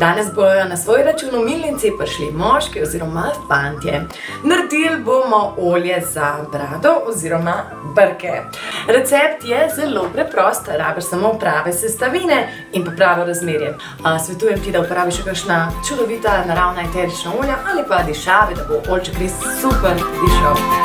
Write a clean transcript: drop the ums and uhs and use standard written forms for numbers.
Danes bojo na svoj račun v milnici prišli moški oziroma fantje. Naredili bomo olje za brado oziroma brke. Recept je zelo preprost, rabiš samo prave sestavine in pa pravo razmerje. Svetujem ti, da uporabiš še kakšna čudovita naravna eterična olja ali pa dišave, da bo oljček res super dišal.